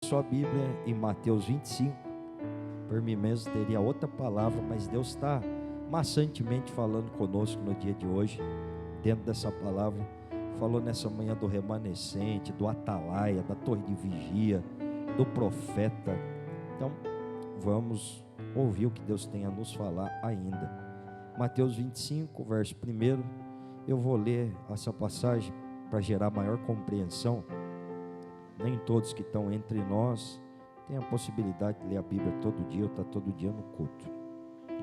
sua Bíblia em Mateus 25. Por mim mesmo teria outra palavra, mas Deus está maçantemente falando conosco no dia de hoje, dentro dessa palavra. Falou nessa manhã do remanescente, do atalaia, da torre de vigia, do profeta. Então, vamos ouvir o que Deus tem a nos falar ainda. Mateus 25, verso 1. Eu vou ler essa passagem para gerar maior compreensão. Nem todos que estão entre nós têm a possibilidade de ler a Bíblia todo dia, ou está todo dia no culto.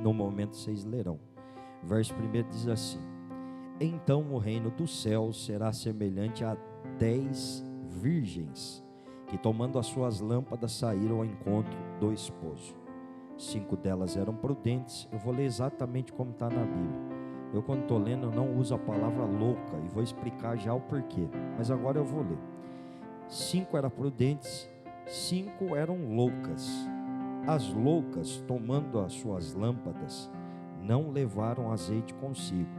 No momento vocês lerão. Verso 1 diz assim: então o reino dos céus será semelhante a 10 virgens, que tomando as suas lâmpadas saíram ao encontro do esposo. 5 delas eram prudentes. Eu vou ler exatamente como está na Bíblia. Eu, quando estou lendo, eu não uso a palavra louca, e vou explicar já o porquê, mas agora eu vou ler. 5 eram prudentes, 5 eram loucas. As loucas, tomando as suas lâmpadas, não levaram azeite consigo,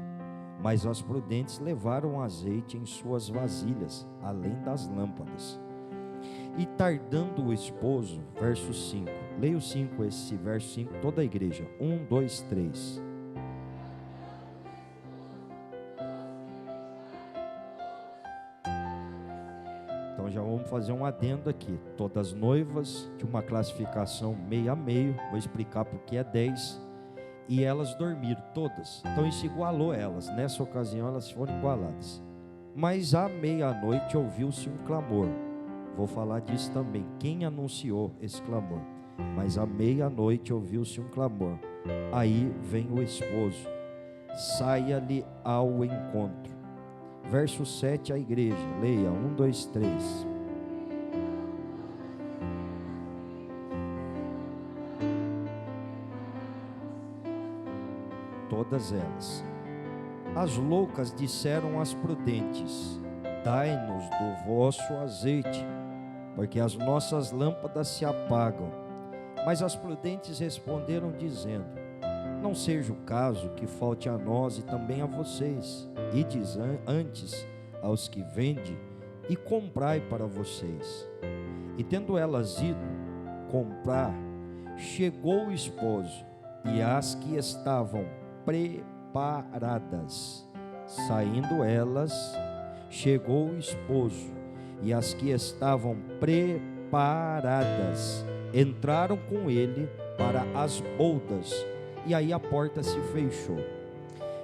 mas as prudentes levaram azeite em suas vasilhas, além das lâmpadas. E tardando o esposo, verso 5, leia o 5, esse verso 5, toda a igreja, 1, 2, 3. Então já vamos fazer um adendo aqui. Todas noivas de uma classificação meio a meio, vou explicar porque é 10, e elas dormiram todas, então isso igualou elas. Nessa ocasião elas foram igualadas. Mas à meia-noite ouviu-se um clamor. Vou falar disso também, quem anunciou esse clamor. Mas à meia-noite ouviu-se um clamor. Aí vem o esposo, saia-lhe ao encontro. Verso 7, a igreja, leia, 1, 2, 3. Todas elas. As loucas disseram às prudentes: dai-nos do vosso azeite, porque as nossas lâmpadas se apagam. Mas as prudentes responderam dizendo: não seja o caso que falte a nós e também a vocês. Ides antes aos que vendem e comprai para vocês. E tendo elas ido comprar, chegou o esposo, e as que estavam preparadas, saindo elas, chegou o esposo, e as que estavam preparadas entraram com ele para as bodas, e aí a porta se fechou.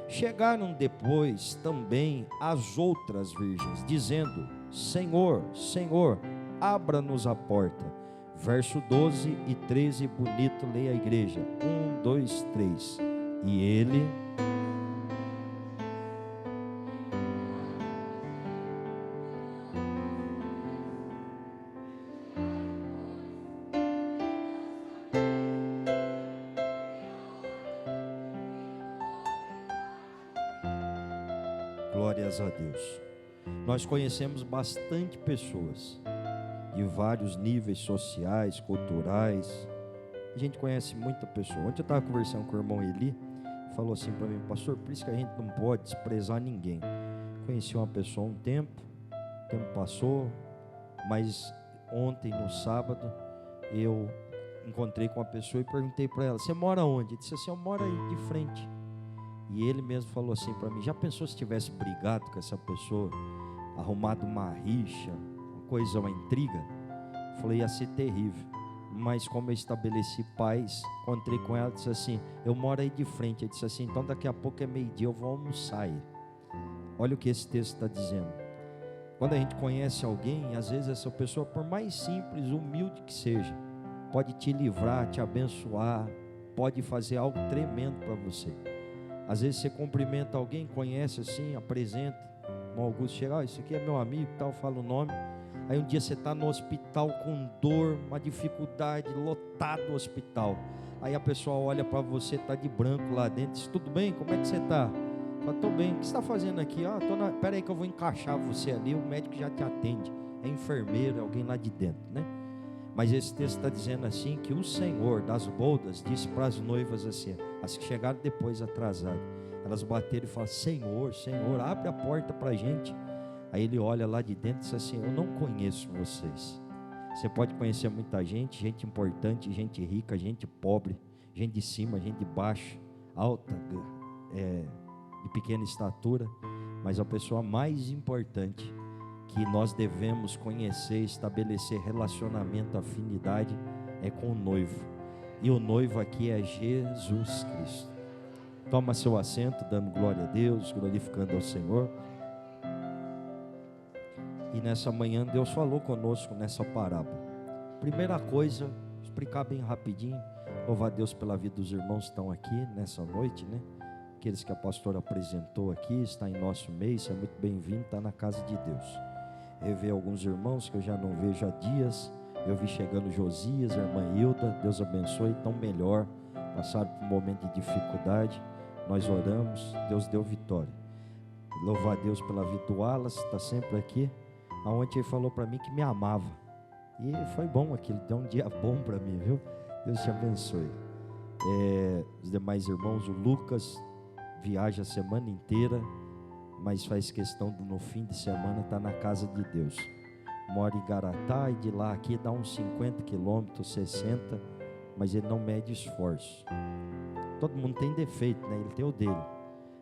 Chegaram depois também as outras virgens, dizendo: Senhor, Senhor, abra-nos a porta. Verso 12 e 13, bonito, leia a igreja, 1, 2, 3. E ele... Glórias a Deus. Nós conhecemos bastante pessoas de vários níveis sociais, culturais. A gente conhece muita pessoa. Ontem eu estava conversando com o irmão Eli, falou assim para mim: pastor, por isso que a gente não pode desprezar ninguém. Conheci uma pessoa há um tempo, o tempo passou, mas ontem, no sábado, eu encontrei com uma pessoa e perguntei para ela: você mora onde? Ele disse assim: eu moro aí de frente. E ele mesmo falou assim para mim: já pensou se tivesse brigado com essa pessoa, arrumado uma rixa, uma coisa, uma intriga? Eu falei: ia ser terrível. Mas como eu estabeleci paz, encontrei com ela e disse assim: eu moro aí de frente. Ele disse assim: então daqui a pouco é meio-dia, eu vou almoçar aí. Olha o que esse texto está dizendo. Quando a gente conhece alguém, às vezes essa pessoa, por mais simples, humilde que seja, pode te livrar, te abençoar, pode fazer algo tremendo para você. Às vezes você cumprimenta alguém, conhece assim, apresenta, o Augusto chega: esse aqui é meu amigo, tal, fala o nome. Aí um dia você está no hospital com dor, uma dificuldade, lotado o hospital. Aí a pessoa olha para você, está de branco lá dentro, diz: tudo bem, como é que você está? Fala: estou bem. O que você está fazendo aqui? Espera aí que eu vou encaixar você ali, o médico já te atende. É enfermeiro, é alguém lá de dentro, né? Mas esse texto está dizendo assim, que o Senhor das bodas disse para as noivas assim, as que chegaram depois atrasadas, elas bateram e falaram: Senhor, Senhor, abre a porta para a gente. Aí ele olha lá de dentro e diz assim: eu não conheço vocês. Você pode conhecer muita gente, gente importante, gente rica, gente pobre, gente de cima, gente de baixo, alta, de pequena estatura, mas a pessoa mais importante que nós devemos conhecer, estabelecer relacionamento, afinidade, é com o noivo. E o noivo aqui é Jesus Cristo. Toma seu assento, dando glória a Deus, glorificando ao Senhor. E nessa manhã Deus falou conosco nessa parábola. Primeira coisa, explicar bem rapidinho. Louvar a Deus pela vida dos irmãos que estão aqui nessa noite, né? Aqueles que a pastora apresentou aqui, está em nosso meio, é muito bem-vindo, está na casa de Deus. Rever alguns irmãos que eu já não vejo há dias. Eu vi chegando Josias, a irmã Hilda, Deus abençoe, tão melhor. Passaram por um momento de dificuldade, nós oramos, Deus deu vitória. Louvar a Deus pela vida do Wallace, está sempre aqui. Aonde ele falou para mim que me amava. E foi bom aquilo, deu um dia bom para mim, viu? Deus te abençoe. Os demais irmãos, o Lucas viaja a semana inteira, mas faz questão de no fim de semana estar na casa de Deus. Mora em Garatá e de lá aqui dá uns 50 quilômetros, 60, mas ele não mede esforço. Todo mundo tem defeito, né? Ele tem o dele.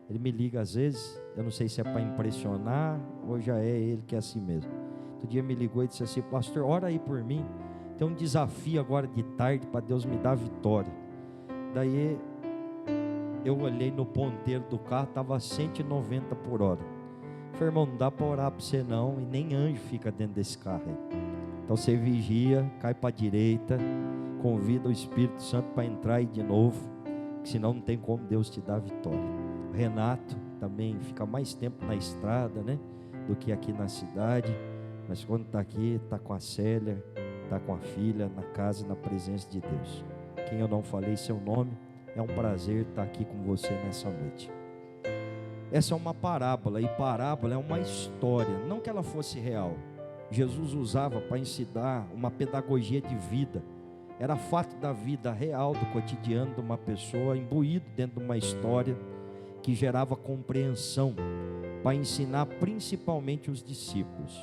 Ele me liga às vezes, eu não sei se é para impressionar ou já é ele que é assim mesmo. Outro dia me ligou e disse assim: pastor, ora aí por mim, tem um desafio agora de tarde para Deus me dar vitória. Daí eu olhei no ponteiro do carro, estava 190 por hora. Falei: irmão, não dá para orar para você não, e nem anjo fica dentro desse carro aí. Então você vigia, cai para a direita, convida o Espírito Santo para entrar aí de novo, que senão não tem como Deus te dar vitória. O Renato também fica mais tempo na estrada, né, do que aqui na cidade, mas quando está aqui, está com a Célia, está com a filha, na casa, na presença de Deus. Quem eu não falei seu nome, é um prazer estar aqui com você nessa noite. Essa é uma parábola, e parábola é uma história, não que ela fosse real. Jesus usava para ensinar uma pedagogia de vida. Era fato da vida real, do cotidiano de uma pessoa, imbuído dentro de uma história que gerava compreensão, para ensinar principalmente os discípulos.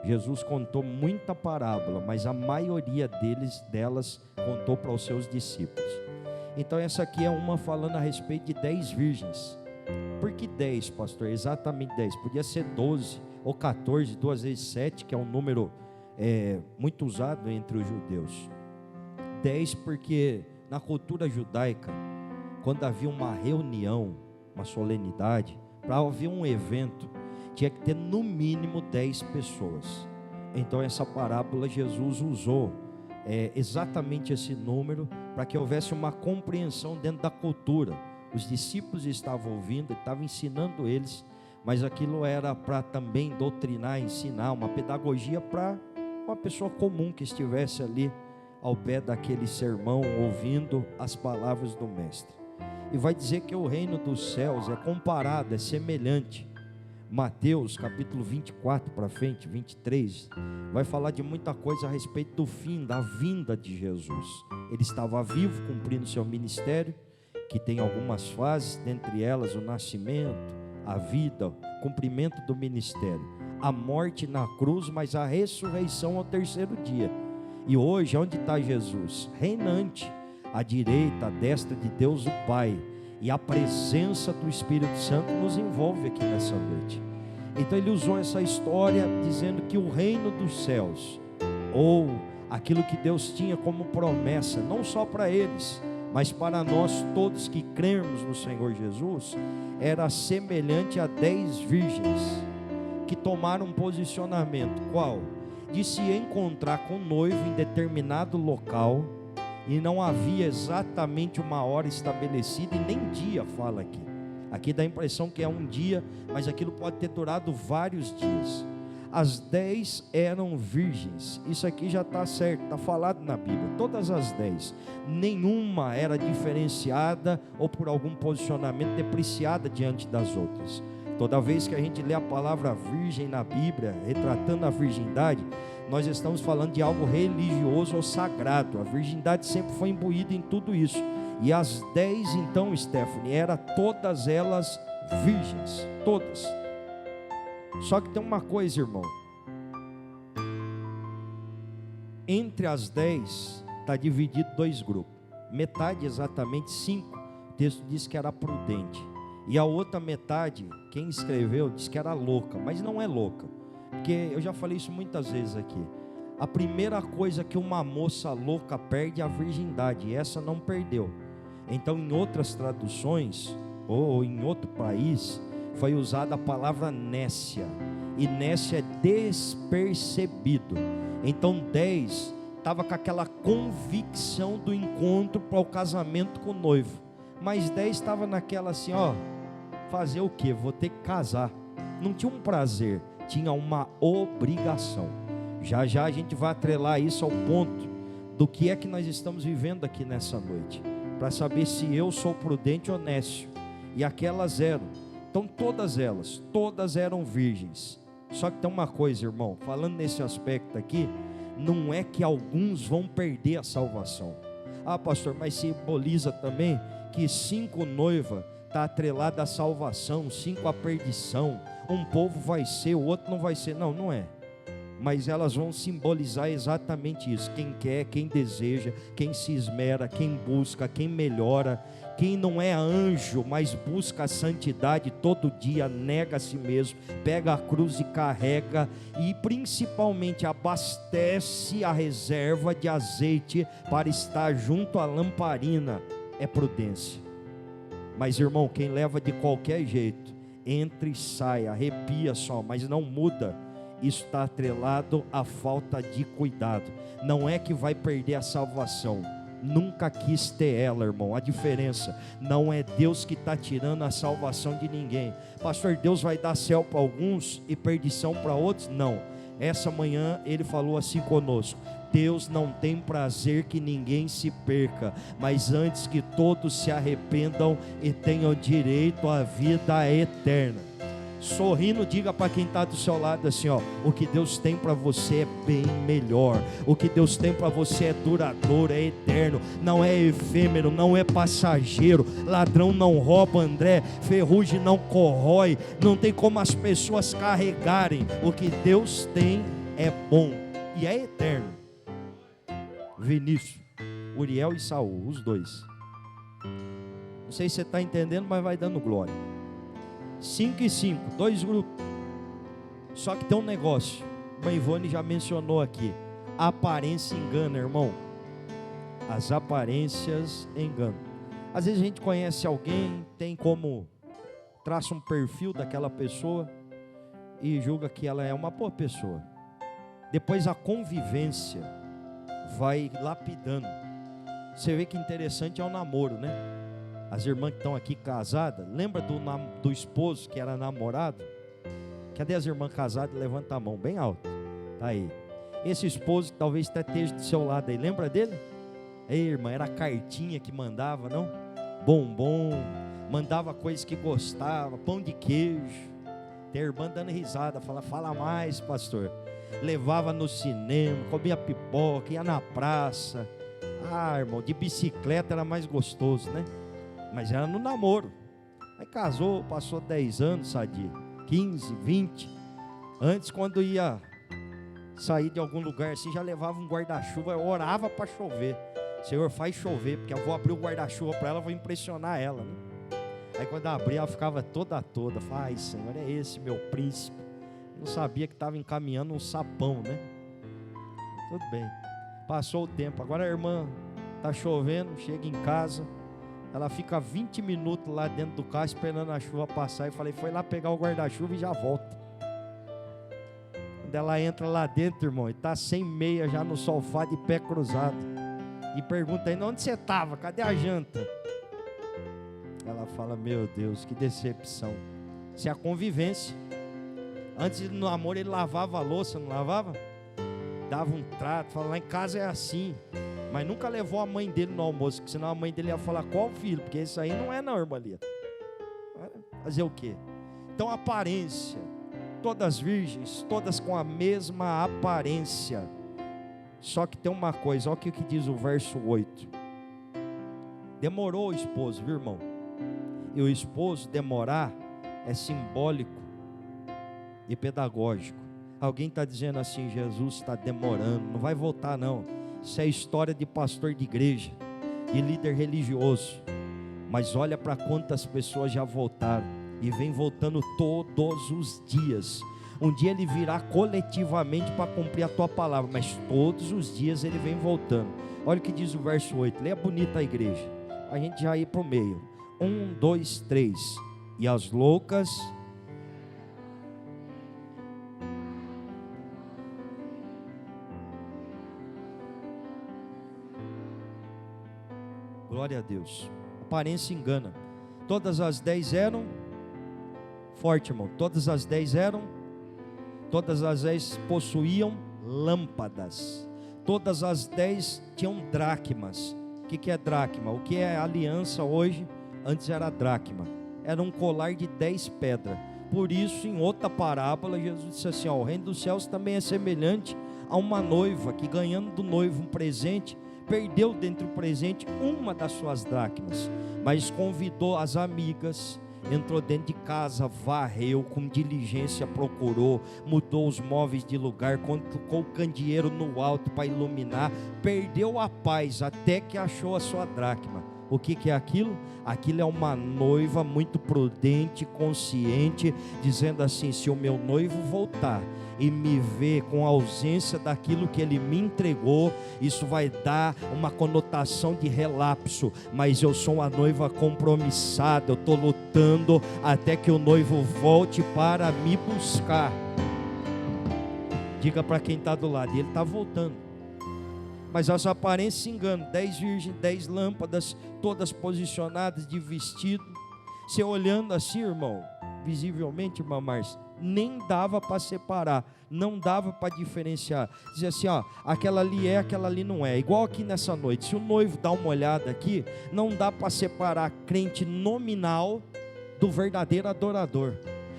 Jesus contou muita parábola, mas a maioria delas contou para os seus discípulos. Então essa aqui é uma falando a respeito de 10 virgens. Por que 10, pastor? Exatamente 10, podia ser 12 ou 14, 2 vezes 7, que é um número muito usado entre os judeus. 10 porque na cultura judaica, quando havia uma reunião, uma solenidade, para haver um evento, tinha que ter no mínimo 10 pessoas. Então essa parábola Jesus usou exatamente esse número para que houvesse uma compreensão dentro da cultura. Os discípulos estavam ouvindo, ele estava ensinando eles, mas aquilo era para também doutrinar, ensinar, uma pedagogia para uma pessoa comum que estivesse ali ao pé daquele sermão, ouvindo as palavras do mestre. E vai dizer que o reino dos céus é comparado, é semelhante. Mateus capítulo 24 para frente, 23, vai falar de muita coisa a respeito do fim, da vinda de Jesus. Ele estava vivo, cumprindo seu ministério, que tem algumas fases, dentre elas o nascimento, a vida, o cumprimento do ministério, a morte na cruz, mas a ressurreição ao terceiro dia. E hoje, onde está Jesus? Reinante, à direita, à destra de Deus o Pai. E a presença do Espírito Santo nos envolve aqui nessa noite. Então ele usou essa história dizendo que o reino dos céus, ou aquilo que Deus tinha como promessa, não só para eles, mas para nós todos que cremos no Senhor Jesus, era semelhante a 10 virgens que tomaram um posicionamento. Qual? De se encontrar com o noivo em determinado local, e não havia exatamente uma hora estabelecida, e nem dia fala aqui. Aqui dá a impressão que é um dia, mas aquilo pode ter durado vários dias. As 10 eram virgens. Isso aqui já está certo, está falado na Bíblia. Todas as 10, nenhuma era diferenciada ou por algum posicionamento depreciada diante das outras. Toda vez que a gente lê a palavra virgem na Bíblia, retratando a virgindade, nós estamos falando de algo religioso ou sagrado. A virgindade sempre foi imbuída em tudo isso. E as 10 então, Stephanie, eram todas elas virgens, todas. Só que tem uma coisa, irmão. Entre as 10, está dividido 2 grupos. Metade, exatamente 5, o texto diz que era prudente. E a outra metade, quem escreveu, diz que era louca. Mas não é louca, porque eu já falei isso muitas vezes aqui. A primeira coisa que uma moça louca perde é a virgindade, e essa não perdeu. Então, em outras traduções, ou em outro país, foi usada a palavra nécia. E nécia é despercebido. Então 10 estava com aquela convicção do encontro para o casamento com o noivo. Mas 10 estava naquela assim, ó, fazer o quê? Vou ter que casar. Não tinha um prazer, tinha uma obrigação. Já já a gente vai atrelar isso ao ponto do que é que nós estamos vivendo aqui nessa noite, para saber se eu sou prudente ou nécio. E aquelas eram. Então todas eram virgens. Só que tem uma coisa, irmão, falando nesse aspecto aqui, não é que alguns vão perder a salvação. Ah, pastor, mas simboliza também que 5 noivas está atrelada à salvação, 5 à perdição. Um povo vai ser, o outro não vai ser. Não, não é. Mas elas vão simbolizar exatamente isso. Quem quer, quem deseja, quem se esmera, quem busca, quem melhora. Quem não é anjo, mas busca a santidade todo dia, nega a si mesmo, pega a cruz e carrega, e principalmente abastece a reserva de azeite para estar junto à lamparina, é prudência. Mas irmão, quem leva de qualquer jeito, entra e sai, arrepia só, mas não muda, isso está atrelado à falta de cuidado. Não é que vai perder a salvação, nunca quis ter ela, irmão. A diferença não é Deus que está tirando a salvação de ninguém. Pastor, Deus vai dar céu para alguns e perdição para outros? Não. Essa manhã ele falou assim conosco: Deus não tem prazer que ninguém se perca, mas antes que todos se arrependam e tenham direito à vida eterna. Sorrindo, diga para quem está do seu lado assim, ó: o que Deus tem para você é bem melhor. O que Deus tem para você é duradouro, é eterno, não é efêmero, não é passageiro. Ladrão não rouba, André, ferrugem não corrói, não tem como as pessoas carregarem. O que Deus tem é bom e é eterno. Vinícius, Uriel e Saul, os dois. Não sei se você está entendendo, mas vai dando glória. 5 e 5, 2 grupos. Só que tem um negócio, a Ivone já mencionou aqui: a aparência engana, irmão. As aparências enganam. Às vezes a gente conhece alguém, tem como, traça um perfil daquela pessoa e julga que ela é uma boa pessoa. Depois a convivência vai lapidando. Você vê que interessante é o namoro, né? As irmãs que estão aqui casadas, lembra do esposo que era namorado? Cadê as irmãs casadas? Levanta a mão bem alto. Tá aí. Esse esposo que talvez até esteja do seu lado aí, lembra dele? Ei, irmã, era a cartinha que mandava, não? Bombom, mandava coisas que gostava, pão de queijo. Tem a irmã dando risada, fala mais, pastor. Levava no cinema, comia pipoca, ia na praça. Ah, irmão, de bicicleta era mais gostoso, né? Mas era no namoro. Aí casou, passou 10 anos, sadia, 15, 20. Antes, quando ia sair de algum lugar assim, já levava um guarda-chuva, eu orava para chover. Senhor, faz chover, porque eu vou abrir o guarda-chuva para ela, vou impressionar ela, né? Aí quando abria, ela ficava toda. Falava: ai, Senhor, é esse meu príncipe. Não sabia que estava encaminhando um sapão, né? Tudo bem. Passou o tempo, agora a irmã está chovendo, chega em casa, ela fica 20 minutos lá dentro do carro esperando a chuva passar. E falei: foi lá pegar o guarda-chuva e já volta. Quando ela entra lá dentro, irmão, e está sem meia já no sofá de pé cruzado, e pergunta ainda: onde você estava? Cadê a janta? Ela fala: meu Deus, que decepção. Isso é a convivência. Antes do namoro ele lavava a louça, não lavava? Dava um trato, falava: lá em casa é assim. Mas nunca levou a mãe dele no almoço, porque senão a mãe dele ia falar: qual filho? Porque isso aí não é não, irmã Lia. Fazer o quê? Então, aparência, todas virgens, todas com a mesma aparência. Só que tem uma coisa, olha o que diz o verso 8. Demorou o esposo, viu, irmão? E o esposo demorar é simbólico e pedagógico. Alguém está dizendo assim: Jesus está demorando, não vai voltar não. Isso é história de pastor de igreja, de líder religioso. Mas olha para quantas pessoas já voltaram, e vem voltando todos os dias. Um dia ele virá coletivamente para cumprir a tua palavra, mas todos os dias ele vem voltando. Olha o que diz o verso 8, leia bonita a igreja, a gente já ir para o meio. 1, 2, 3. E as loucas... Glória a Deus. Aparência engana. Todas as 10 eram... Forte, irmão. Todas as 10 possuíam lâmpadas. Todas as 10 tinham dracmas. O que é dracma? O que é aliança hoje? Antes era dracma. Era um colar de 10 pedras. Por isso, em outra parábola, Jesus disse assim: o reino dos céus também é semelhante a uma noiva que, ganhando do noivo um presente, perdeu dentro do presente uma das suas dracmas, mas convidou as amigas, entrou dentro de casa, varreu, com diligência procurou, mudou os móveis de lugar, colocou o candeeiro no alto para iluminar, perdeu a paz até que achou a sua dracma. O que é aquilo? Aquilo é uma noiva muito prudente, consciente, dizendo assim: se o meu noivo voltar e me ver com a ausência daquilo que ele me entregou, isso vai dar uma conotação de relapso, mas eu sou uma noiva compromissada, eu estou lutando até que o noivo volte para me buscar. Diga para quem está do lado, ele está voltando. Mas as aparências se enganam. 10 virgens, 10 lâmpadas, todas posicionadas de vestido. Você olhando assim, irmão, visivelmente, irmã Márcia, nem dava para separar, não dava para diferenciar. Dizia assim: aquela ali é, aquela ali não é. Igual aqui nessa noite, se o noivo dá uma olhada aqui, não dá para separar crente nominal do verdadeiro adorador.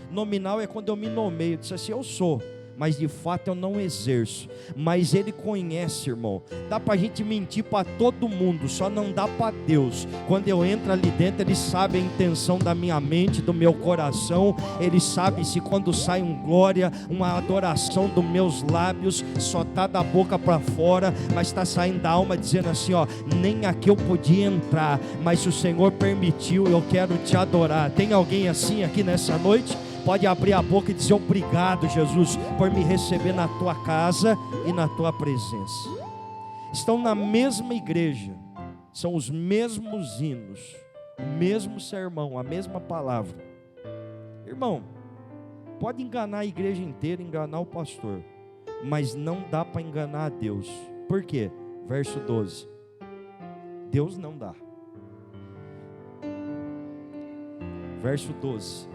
Nominal é quando eu me nomeio, disse assim: eu sou, mas de fato eu não exerço. Mas ele conhece, irmão. Dá para a gente mentir para todo mundo, só não dá para Deus. Quando eu entro ali dentro, ele sabe a intenção da minha mente, do meu coração. Ele sabe se quando sai um glória, uma adoração dos meus lábios, só está da boca para fora, mas está saindo da alma, dizendo assim: nem aqui eu podia entrar, mas se o Senhor permitiu, eu quero te adorar. Tem alguém assim aqui nessa noite? Pode abrir a boca e dizer: obrigado, Jesus, por me receber na tua casa e na tua presença. Estão na mesma igreja, são os mesmos hinos, o mesmo sermão, a mesma palavra. Irmão, pode enganar a igreja inteira, enganar o pastor, mas não dá para enganar a Deus. Por quê? Verso 12. Deus não dá. Verso 12.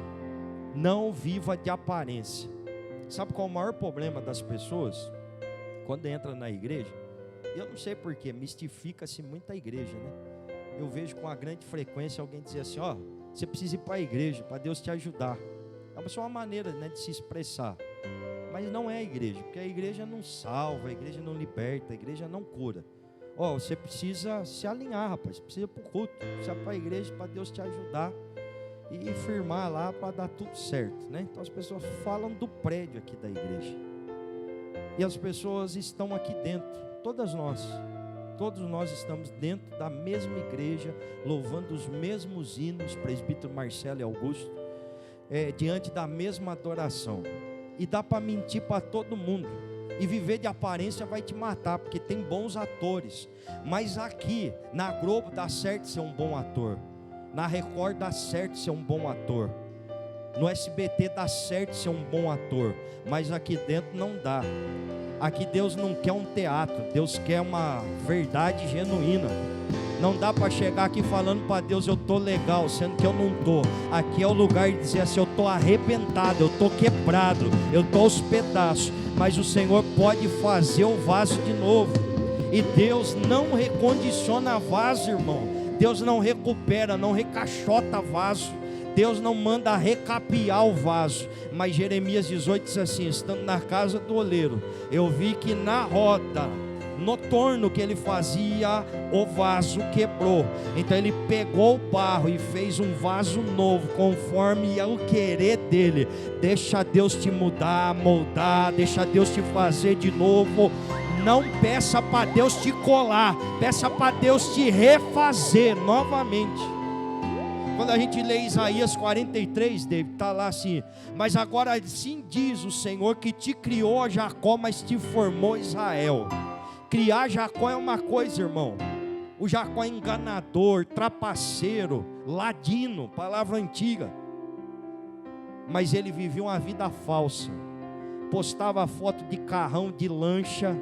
Não viva de aparência. Sabe qual é o maior problema das pessoas? Quando entra na igreja, eu não sei porquê, mistifica-se muito a igreja, né? Eu vejo com a grande frequência alguém dizer assim: você precisa ir para a igreja, para Deus te ajudar. É só uma maneira, né, de se expressar. Mas não é a igreja, porque a igreja não salva, a igreja não liberta, a igreja não cura. Você precisa se alinhar, rapaz, precisa ir para o culto, precisa ir para a igreja para Deus te ajudar e firmar lá para dar tudo certo, né? Então as pessoas falam do prédio aqui da igreja, e as pessoas estão aqui dentro, todos nós estamos dentro da mesma igreja, louvando os mesmos hinos, presbítero Marcelo e Augusto, diante da mesma adoração. E dá para mentir para todo mundo, e viver de aparência vai te matar, porque tem bons atores, mas aqui na Globo dá certo ser um bom ator, na Record dá certo ser um bom ator, no SBT dá certo ser um bom ator, mas aqui dentro não dá. Aqui Deus não quer um teatro, Deus quer uma verdade genuína. Não dá para chegar aqui falando para Deus: eu estou legal, sendo que eu não estou. Aqui é o lugar de dizer assim: eu estou arrebentado, eu estou quebrado, eu estou aos pedaços, mas o Senhor pode fazer o vaso de novo. E Deus não recondiciona vaso, irmão. Deus não recupera, não recaixota vaso. Deus não manda recapear o vaso. Mas Jeremias 18 diz assim: estando na casa do oleiro, eu vi que na roda No torno que ele fazia, o vaso quebrou. Então ele pegou o barro e fez um vaso novo, conforme o querer dele. Deixa Deus te mudar, moldar, deixa Deus te fazer de novo. Não peça para Deus te colar, peça para Deus te refazer novamente. Quando a gente lê Isaías 43, David, está lá assim: mas agora sim diz o Senhor que te criou Jacó, mas te formou Israel. Criar Jacó é uma coisa, irmão. O Jacó é enganador, trapaceiro, ladino, palavra antiga. Mas ele vivia uma vida falsa. Postava foto de carrão, de lancha,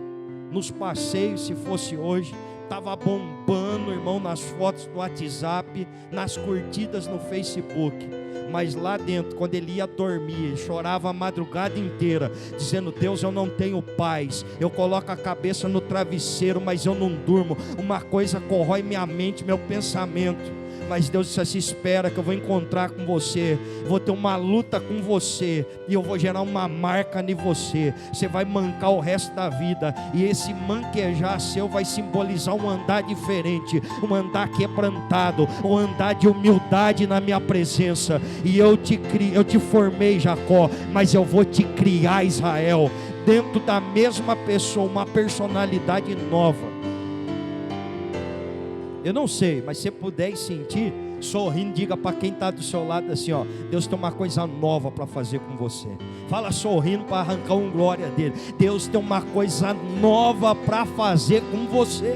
nos passeios, se fosse hoje. Estava bombando, irmão, nas fotos do WhatsApp, nas curtidas no Facebook. Mas lá dentro, quando ele ia dormir, ele chorava a madrugada inteira, dizendo: Deus, eu não tenho paz. Eu coloco a cabeça no travesseiro, mas eu não durmo. Uma coisa corrói minha mente, meu pensamento. Mas Deus disse assim: espera que eu vou encontrar com você, vou ter uma luta com você, e eu vou gerar uma marca em você. Você vai mancar o resto da vida, e esse manquejar seu vai simbolizar um andar diferente, um andar quebrantado, um andar de humildade na minha presença. E eu te formei, Jacó, mas eu vou te criar, Israel, dentro da mesma pessoa, uma personalidade nova. Eu não sei, mas se puder sentir, sorrindo, diga para quem está do seu lado assim: ó, Deus tem uma coisa nova para fazer com você. Fala sorrindo para arrancar um glória dele. Deus tem uma coisa nova para fazer com você.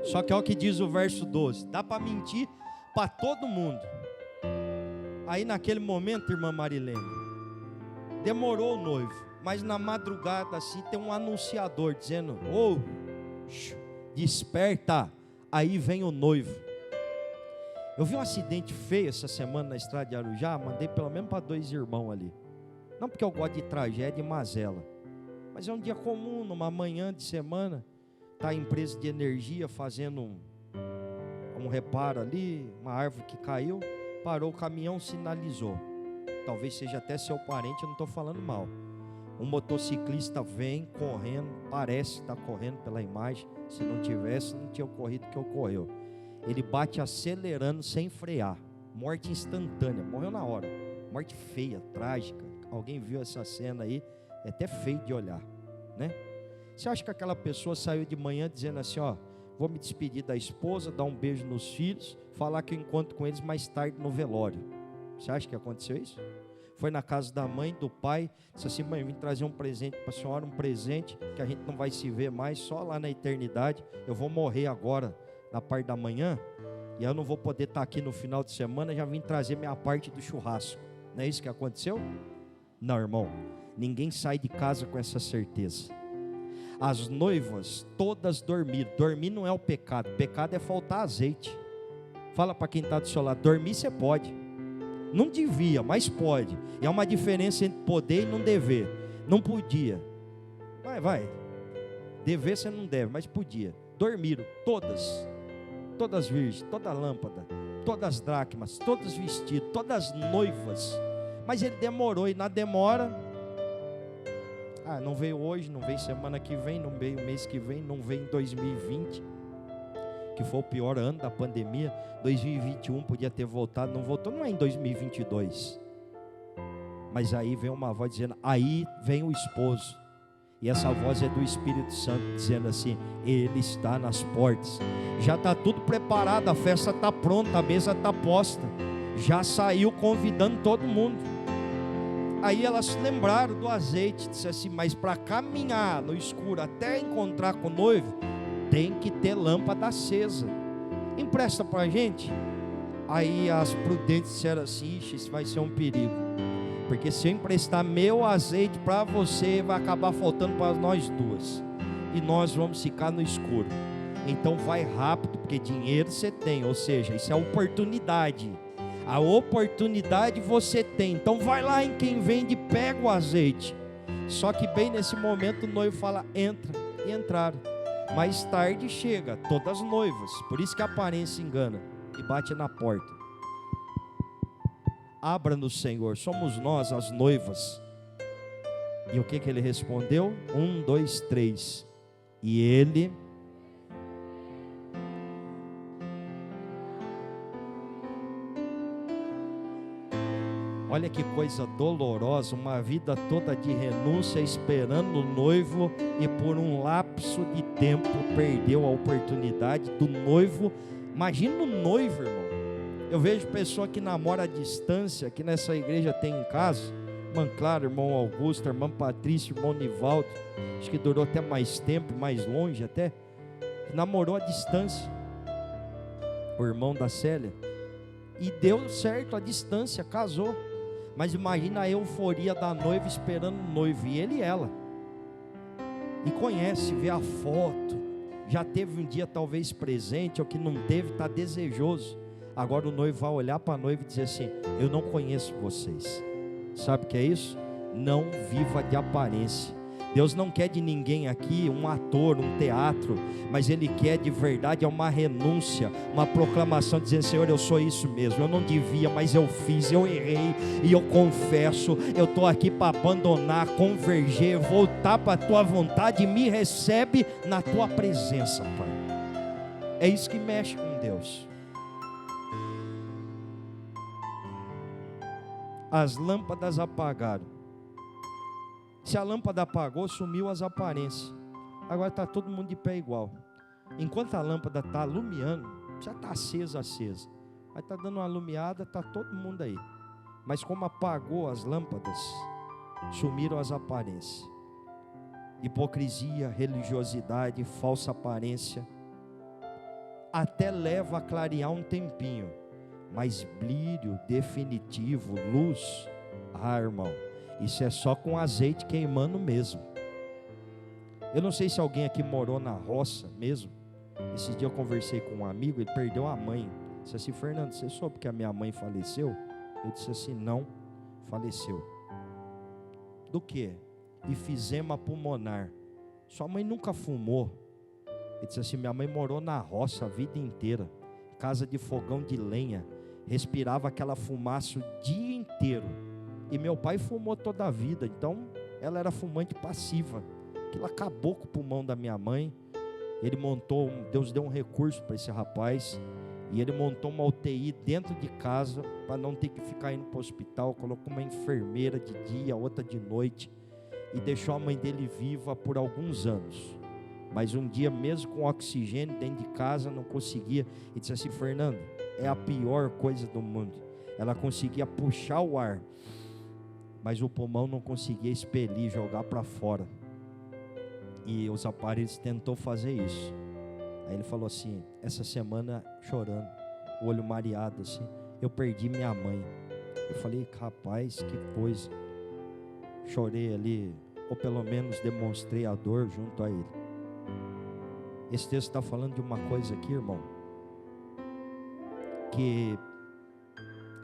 Só que olha o que diz o verso 12: dá para mentir para todo mundo. Aí naquele momento, irmã Marilene, demorou o noivo. Mas na madrugada assim tem um anunciador dizendo: ô, desperta, aí vem o noivo. Eu vi um acidente feio essa semana na estrada de Arujá. Mandei pelo menos para 2 irmãos ali. Não porque eu gosto de tragédia e mazela, mas é um dia comum, numa manhã de semana. Está a empresa de energia fazendo um reparo ali. Uma árvore que caiu, parou o caminhão, sinalizou. Talvez seja até seu parente, eu não estou falando mal. Um motociclista vem correndo, parece estar correndo pela imagem. Se não tivesse, não tinha ocorrido o que ocorreu. Ele bate acelerando sem frear. Morte instantânea, morreu na hora. Morte feia, trágica. Alguém viu essa cena aí? É até feio de olhar, né? Você acha que aquela pessoa saiu de manhã dizendo assim: ó, vou me despedir da esposa, dar um beijo nos filhos, falar que eu encontro com eles mais tarde no velório? Você acha que aconteceu isso? Foi na casa da mãe, do pai, disse assim: mãe, vim trazer um presente para a senhora, um presente que a gente não vai se ver mais, só lá na eternidade. Eu vou morrer agora, na parte da manhã, e eu não vou poder estar aqui no final de semana, já vim trazer minha parte do churrasco. Não é isso que aconteceu? Não, irmão, ninguém sai de casa com essa certeza. As noivas todas dormiram. Dormir não é o pecado é faltar azeite. Fala para quem está do seu lado: dormir você pode. Não devia, mas pode. E há uma diferença entre poder e não dever. Não podia. Vai. Dever você não deve, mas podia. Dormiram todas virgens, toda lâmpada, todas dracmas, todos vestidos, todas noivas. Mas ele demorou, e na demora, não veio hoje, não veio semana que vem, não veio mês que vem, não veio em 2020, que foi o pior ano da pandemia. 2021 podia ter voltado, não voltou, não é em 2022. Mas aí vem uma voz dizendo: aí vem o esposo. E essa voz é do Espírito Santo dizendo assim: ele está nas portas. Já está tudo preparado, a festa está pronta, a mesa está posta. Já saiu convidando todo mundo. Aí elas se lembraram do azeite, disse assim: mas para caminhar no escuro até encontrar com o noivo, tem que ter lâmpada acesa. Empresta para a gente. Aí as prudentes disseram assim: ixi, isso vai ser um perigo, porque se eu emprestar meu azeite para você, vai acabar faltando para nós duas, e nós vamos ficar no escuro. Então vai rápido, porque dinheiro você tem, ou seja, isso é oportunidade. A oportunidade você tem, então vai lá em quem vende, pega o azeite. Só que bem nesse momento o noivo fala: entra, e entraram. Mais tarde chega, todas noivas, por isso que a aparência engana, e bate na porta. Abra-nos, Senhor, somos nós as noivas. E o que ele respondeu? 1, 2, 3. E ele... Olha que coisa dolorosa, uma vida toda de renúncia, esperando o noivo, e por um lapso de tempo perdeu a oportunidade do noivo. Imagina o noivo, irmão. Eu vejo pessoa que namora à distância, aqui nessa igreja tem em casa, irmã Clara, irmão Augusto, irmã Patrícia, irmão Nivaldo, acho que durou até mais tempo, mais longe até, namorou à distância, o irmão da Célia, e deu certo à distância, casou. Mas imagina a euforia da noiva esperando o noivo, e ele e ela, e conhece, vê a foto, já teve um dia talvez presente, ou que não teve, está desejoso. Agora o noivo vai olhar para a noiva e dizer assim: eu não conheço vocês. Sabe o que é isso? Não viva de aparência. Deus não quer de ninguém aqui um ator, um teatro, mas Ele quer de verdade uma renúncia, uma proclamação dizendo: Senhor, eu sou isso mesmo, eu não devia, mas eu fiz, eu errei, e eu confesso, eu estou aqui para abandonar, converger, voltar para a Tua vontade, e me recebe na Tua presença, Pai. É isso que mexe com Deus. As lâmpadas apagaram. Se a lâmpada apagou, sumiu as aparências. Agora está todo mundo de pé igual. Enquanto a lâmpada está alumiando, já está acesa. Aí está dando uma alumiada, está todo mundo aí. Mas como apagou as lâmpadas, sumiram as aparências. Hipocrisia, religiosidade, falsa aparência, até leva a clarear um tempinho. Mas brilho definitivo, luz, irmão, isso é só com azeite queimando mesmo. Eu não sei se alguém aqui morou na roça mesmo. Esse dia eu conversei com um amigo, ele perdeu a mãe. Ele disse assim: Fernando, você soube que a minha mãe faleceu? Eu disse assim: não, faleceu. Do que? Efizema pulmonar. Sua mãe nunca fumou. Ele disse assim: minha mãe morou na roça a vida inteira, casa de fogão de lenha, respirava aquela fumaça o dia inteiro. E meu pai fumou toda a vida, então ela era fumante passiva. Aquilo acabou com o pulmão da minha mãe. Ele montou, Deus deu um recurso para esse rapaz, e ele montou uma UTI dentro de casa, para não ter que ficar indo para o hospital. Colocou uma enfermeira de dia, outra de noite, e deixou a mãe dele viva por alguns anos. Mas um dia, mesmo com oxigênio dentro de casa, não conseguia. E disse assim: Fernando, é a pior coisa do mundo. Ela conseguia puxar o ar, mas o pulmão não conseguia expelir, jogar para fora. E os aparelhos tentou fazer isso. Aí ele falou assim, essa semana chorando, o olho mareado assim: eu perdi minha mãe. Eu falei: rapaz, que coisa. Chorei ali, ou pelo menos demonstrei a dor junto a ele. Esse texto está falando de uma coisa aqui, irmão, que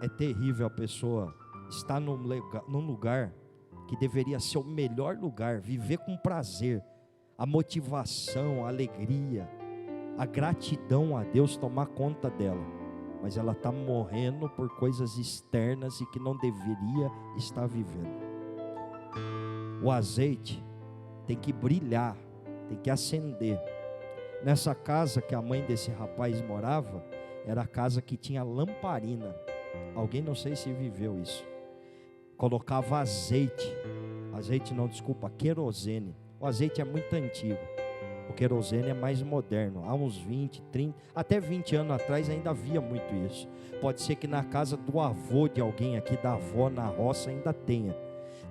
é terrível. A pessoa estar num lugar que deveria ser o melhor lugar, viver com prazer, a motivação, a alegria, a gratidão a Deus tomar conta dela, mas ela está morrendo por coisas externas e que não deveria estar vivendo. O azeite tem que brilhar, tem que acender. Nessa casa que a mãe desse rapaz morava, era a casa que tinha lamparina. Alguém, não sei se viveu isso, colocava querosene. O azeite é muito antigo, o querosene é mais moderno. Há uns 20, 30, até 20 anos atrás ainda havia muito isso. Pode ser que na casa do avô de alguém aqui, da avó na roça, ainda tenha.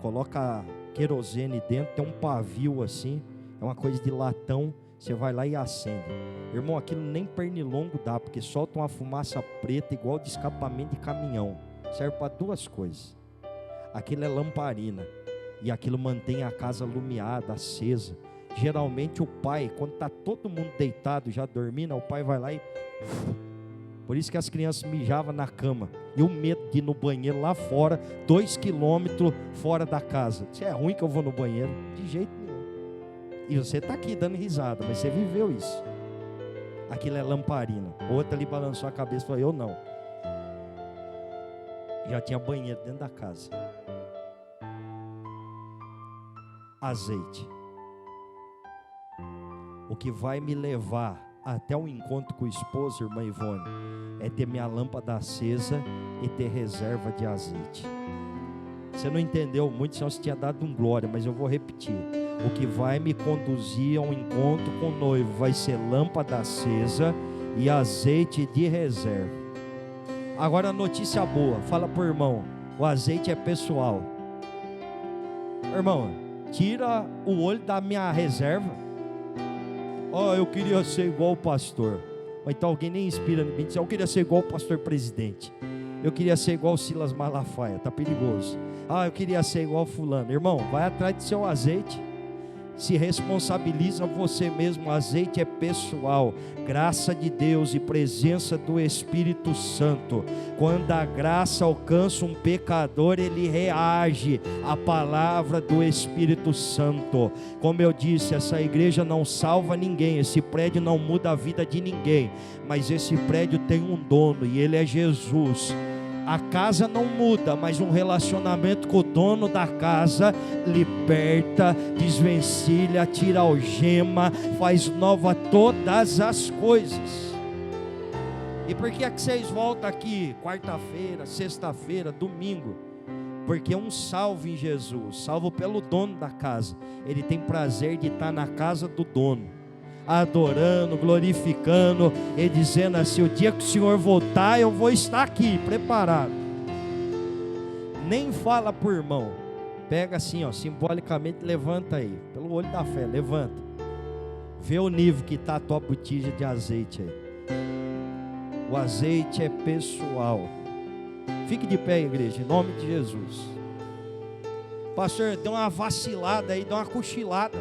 Coloca querosene dentro, tem um pavio assim, é uma coisa de latão. Você vai lá e acende. Irmão, aquilo nem pernilongo dá, porque solta uma fumaça preta igual de escapamento de caminhão. Serve para duas coisas. Aquilo é lamparina, e aquilo mantém a casa alumiada, acesa. Geralmente o pai, quando está todo mundo deitado, já dormindo, o pai vai lá e... Por isso que as crianças mijavam na cama. E o medo de ir no banheiro lá fora, 2 quilômetros fora da casa. Se é ruim que eu vou no banheiro, de jeito nenhum. E você está aqui dando risada, mas você viveu isso. Aquilo é lamparina. Outra ali balançou a cabeça e falou: eu não. Já tinha banheiro dentro da casa. azeite. O que vai me levar até o encontro com o esposo, irmã Ivone, é ter minha lâmpada acesa e ter reserva de azeite. Você não entendeu muito, senão você tinha dado um glória, mas eu vou repetir. O que vai me conduzir a um encontro com o noivo vai ser lâmpada acesa e azeite de reserva. Agora a notícia boa, fala para o irmão, o azeite é pessoal. Irmão, tira o olho da minha reserva. Eu queria ser igual o pastor. Ou então alguém nem inspira em mim, diz, eu queria ser igual o pastor presidente. Eu queria ser igual o Silas Malafaia, tá perigoso. Eu queria ser igual o fulano. Irmão, vai atrás do seu azeite. Se responsabiliza você mesmo, o azeite é pessoal, graça de Deus e presença do Espírito Santo. Quando a graça alcança um pecador, ele reage à palavra do Espírito Santo. Como eu disse, essa igreja não salva ninguém, esse prédio não muda a vida de ninguém, mas esse prédio tem um dono e ele é Jesus. A casa não muda, mas um relacionamento com o dono da casa liberta, desvencilha, tira a algema, faz nova todas as coisas. E por que é que vocês voltam aqui quarta-feira, sexta-feira, domingo? Porque um salvo em Jesus, salvo pelo dono da casa, ele tem prazer de estar na casa do dono, adorando, glorificando e dizendo assim, o dia que o Senhor voltar eu vou estar aqui, preparado. Nem fala por irmão, pega assim, simbolicamente, levanta aí, pelo olho da fé, levanta, vê o nível que está a tua botija de azeite aí. O azeite é pessoal. Fique de pé, igreja, em nome de Jesus. Pastor, deu uma vacilada aí, deu uma cochilada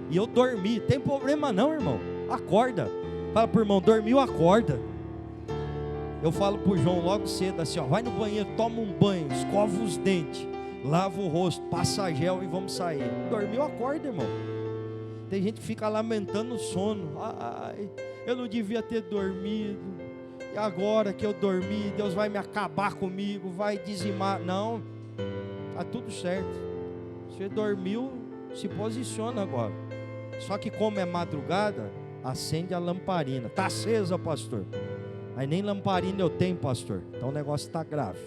e eu dormi, tem problema não, irmão, acorda. Fala pro irmão, dormiu, acorda. Eu falo pro João logo cedo assim, vai no banheiro, toma um banho, escova os dentes, lava o rosto, passa gel e vamos sair. Dormiu, acorda, irmão. Tem gente que fica lamentando o sono. Eu não devia ter dormido, e agora que eu dormi, Deus vai me acabar comigo, vai dizimar. Não, tá tudo certo. Você dormiu, se posiciona agora. Só que como é madrugada, acende a lamparina. Está acesa, pastor. Aí nem lamparina eu tenho, pastor. Então o negócio está grave.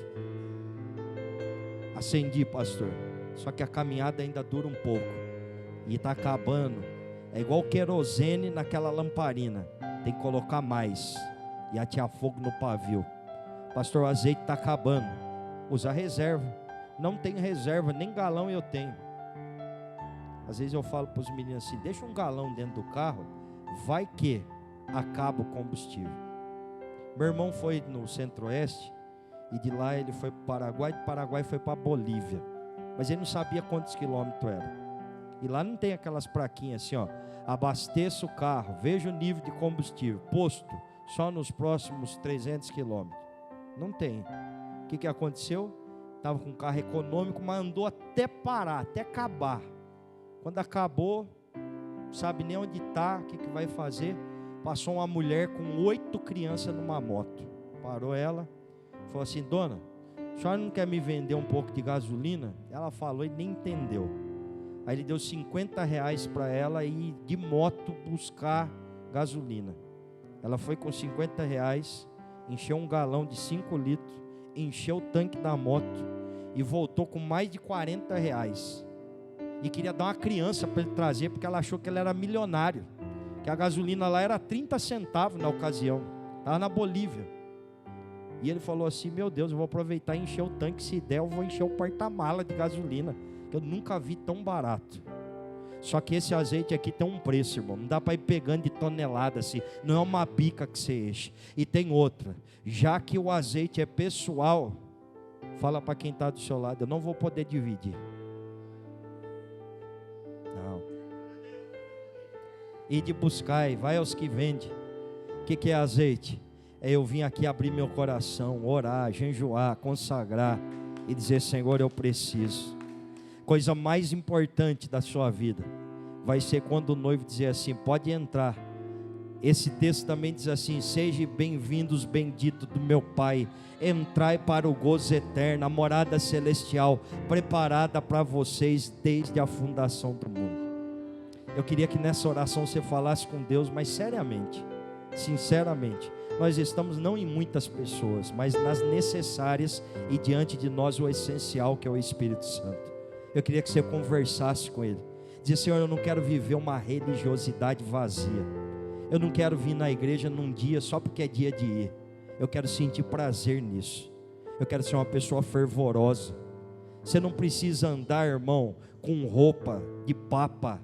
Acendi, pastor. Só que a caminhada ainda dura um pouco. E está acabando. É igual querosene naquela lamparina. Tem que colocar mais. E atear fogo no pavio. Pastor, o azeite está acabando. Usa reserva. Não tem reserva, nem galão eu tenho. Às vezes eu falo para os meninos assim, deixa um galão dentro do carro, vai que acaba o combustível. Meu irmão foi no Centro-Oeste, e de lá ele foi para o Paraguai, do Paraguai foi para a Bolívia, mas ele não sabia quantos quilômetros era. E lá não tem aquelas plaquinhas assim, abasteça o carro, veja o nível de combustível, posto, só nos próximos 300 quilômetros. Não tem. O que aconteceu? Estava com um carro econômico, mas andou até parar, até acabar. Quando acabou, não sabe nem onde está, o que vai fazer. Passou uma mulher com 8 crianças numa moto. Parou ela, falou assim, dona, a senhora não quer me vender um pouco de gasolina? Ela falou e nem entendeu. Aí ele deu R$50 para ela ir de moto buscar gasolina. Ela foi com R$50, encheu um galão de 5 litros, encheu o tanque da moto e voltou com mais de R$40. E queria dar uma criança para ele trazer, porque ela achou que ele era milionário, que a gasolina lá era 30 centavos na ocasião, estava na Bolívia. E ele falou assim, meu Deus, eu vou aproveitar e encher o tanque, se der eu vou encher o porta-mala de gasolina, que eu nunca vi tão barato. Só que esse azeite aqui tem um preço, irmão, não dá para ir pegando de tonelada assim, não é uma bica que você enche. E tem outra, já que o azeite é pessoal, fala para quem está do seu lado, eu não vou poder dividir. Não. E de buscar, vai aos que vendem. O que é azeite? É eu vim aqui abrir meu coração, orar, jejuar, consagrar e dizer, Senhor, eu preciso. Coisa mais importante da sua vida vai ser quando o noivo dizer assim, pode entrar, Esse texto também diz assim: sejam bem-vindos, benditos do meu Pai, entrai para o gozo eterno, a morada celestial, preparada para vocês desde a fundação do mundo. Eu queria que nessa oração você falasse com Deus, mas seriamente, sinceramente. Nós estamos não em muitas pessoas, mas nas necessárias, e diante de nós o essencial, que é o Espírito Santo. Eu queria que você conversasse com Ele. Dizer: Senhor, eu não quero viver uma religiosidade vazia. Eu não quero vir na igreja num dia só porque é dia de ir. Eu quero sentir prazer nisso. Eu quero ser uma pessoa fervorosa. Você não precisa andar, irmão, com roupa de papa.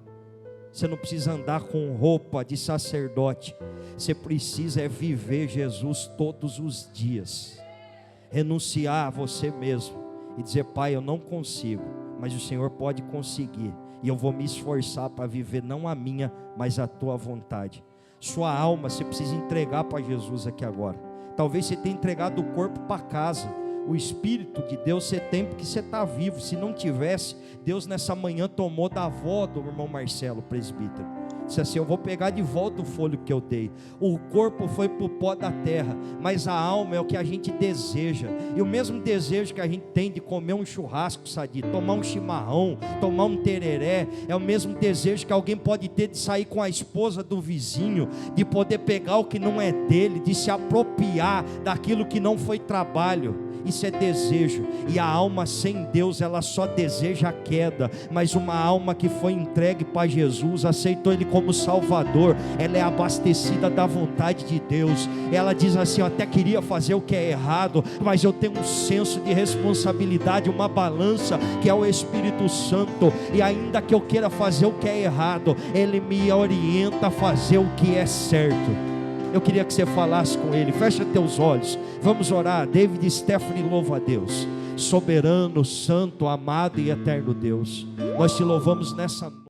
Você não precisa andar com roupa de sacerdote. Você precisa viver Jesus todos os dias. Renunciar a você mesmo e dizer: Pai, eu não consigo, mas o Senhor pode conseguir. E eu vou me esforçar para viver não a minha, mas a tua vontade. Sua alma você precisa entregar para Jesus aqui agora. Talvez você tenha entregado o corpo para casa. O Espírito de Deus você tem porque você está vivo. Se não tivesse, Deus nessa manhã tomou da avó do irmão Marcelo, presbítero. Disse assim: eu vou pegar de volta o fôlego que eu dei. O corpo foi para o pó da terra, mas a alma é o que a gente deseja. E o mesmo desejo que a gente tem de comer um churrasco sadio, tomar um chimarrão, tomar um tereré, é o mesmo desejo que alguém pode ter de sair com a esposa do vizinho, de poder pegar o que não é dele, de se apropriar daquilo que não foi trabalho. Isso é desejo. E a alma sem Deus, ela só deseja a queda. Mas uma alma que foi entregue para Jesus, aceitou Ele como Salvador, ela é abastecida da vontade de Deus. Ela diz assim: eu até queria fazer o que é errado, mas eu tenho um senso de responsabilidade, uma balança que é o Espírito Santo. E ainda que eu queira fazer o que é errado, Ele me orienta a fazer o que é certo. Eu queria que você falasse com Ele. Fecha teus olhos, vamos orar. David e Stephanie, louva a Deus. Soberano, santo, amado e eterno Deus, nós te louvamos nessa noite.